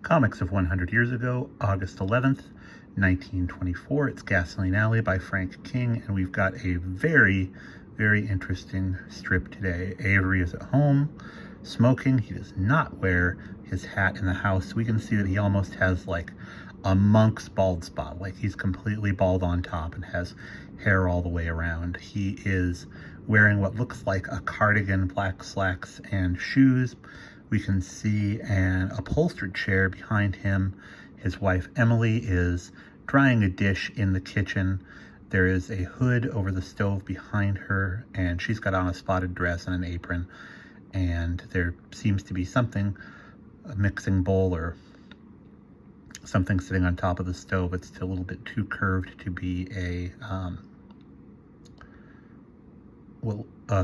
Comics of 100 Years Ago, August 11th, 1924. It's Gasoline Alley by Frank King, and we've got a very, very interesting strip today. Avery is at home, smoking. He does not wear his hat in the house. We can see that he almost has like a monk's bald spot, like he's completely bald on top and has hair all the way around. He is wearing what looks like a cardigan, black slacks, and shoes. We can see an upholstered chair behind him. His wife, Emily, is drying a dish in the kitchen. There is a hood over the stove behind her, and she's got on a spotted dress and an apron. And there seems to be something, a mixing bowl or something sitting on top of the stove. It's a little bit too curved to be a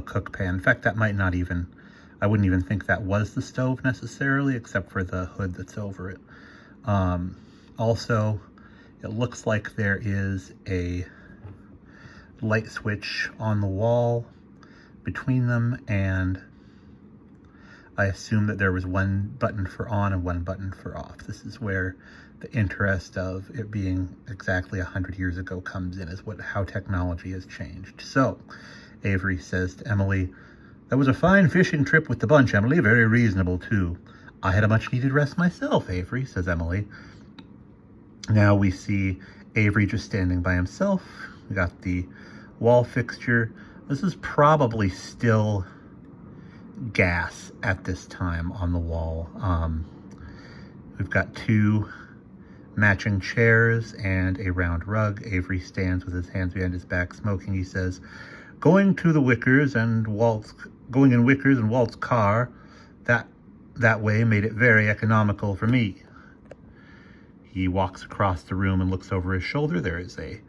cook pan. In fact, that might not even, I wouldn't even think that was the stove necessarily, except for the hood that's over it. Also, it looks like there is a light switch on the wall between them, and I assume that there was one button for on and one button for off. This is where the interest of it being exactly 100 years ago comes in, is how technology has changed. So, Avery says to Emily, "That was a fine fishing trip with the bunch, Emily. Very reasonable, too." "I had a much-needed rest myself, Avery," says Emily. Now we see Avery just standing by himself. We got the wall fixture. This is probably still gas at this time on the wall. We've got two matching chairs and a round rug. Avery stands with his hands behind his back, smoking. He says, going in Wickers and Walt's car, that way made it very economical for me." He walks across the room and looks over his shoulder. There is a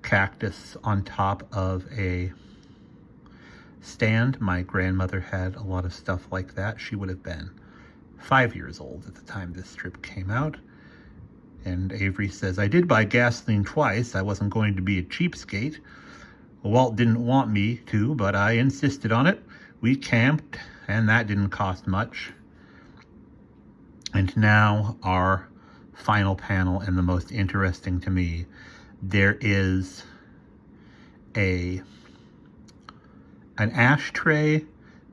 cactus on top of a stand. My grandmother had a lot of stuff like that. She would have been 5 years old at the time this strip came out. And Avery says, "I did buy gasoline twice. I wasn't going to be a cheapskate. Walt didn't want me to, but I insisted on it. We camped, and that didn't cost much." And now our final panel, and the most interesting to me, there is an ashtray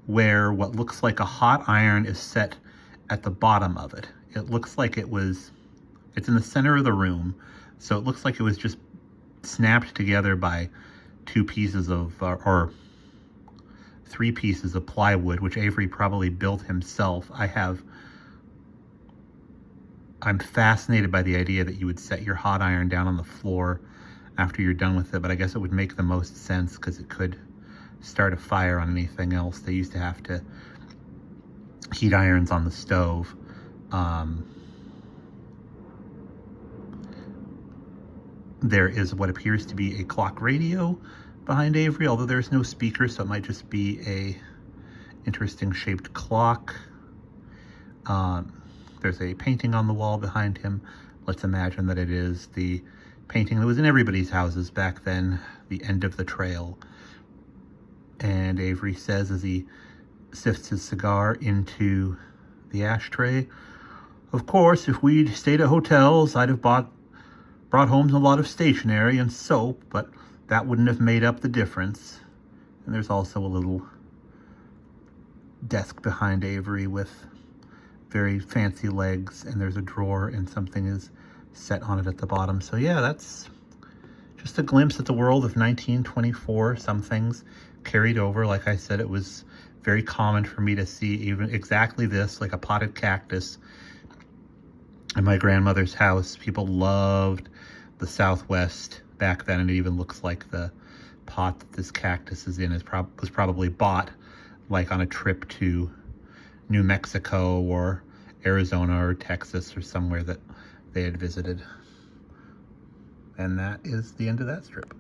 where what looks like a hot iron is set at the bottom of it. It looks like it's in the center of the room, so it looks like it was just snapped together by two pieces of, or three pieces of plywood, which Avery probably built himself. I'm fascinated by the idea that you would set your hot iron down on the floor after you're done with it, but I guess it would make the most sense because it could start a fire on anything else. They used to have to heat irons on the stove. There is what appears to be a clock radio behind Avery, although there's no speaker, so it might just be a interesting shaped clock. There's a painting on the wall behind him. Let's imagine that it is the painting that was in everybody's houses back then, The End of the Trail. And Avery says, as he sifts his cigar into the ashtray, "Of course, if we'd stayed at hotels, I'd have brought home a lot of stationery and soap, but that wouldn't have made up the difference." And there's also a little desk behind Avery with very fancy legs, and there's a drawer and something is set on it at the bottom. So yeah, that's just a glimpse at the world of 1924. Some things carried over. Like I said, it was very common for me to see even exactly this, like a potted cactus in my grandmother's house. People loved the Southwest back then, and it even looks like the pot that this cactus is in was probably bought like on a trip to New Mexico or Arizona or Texas or somewhere that they had visited. And that is the end of that strip.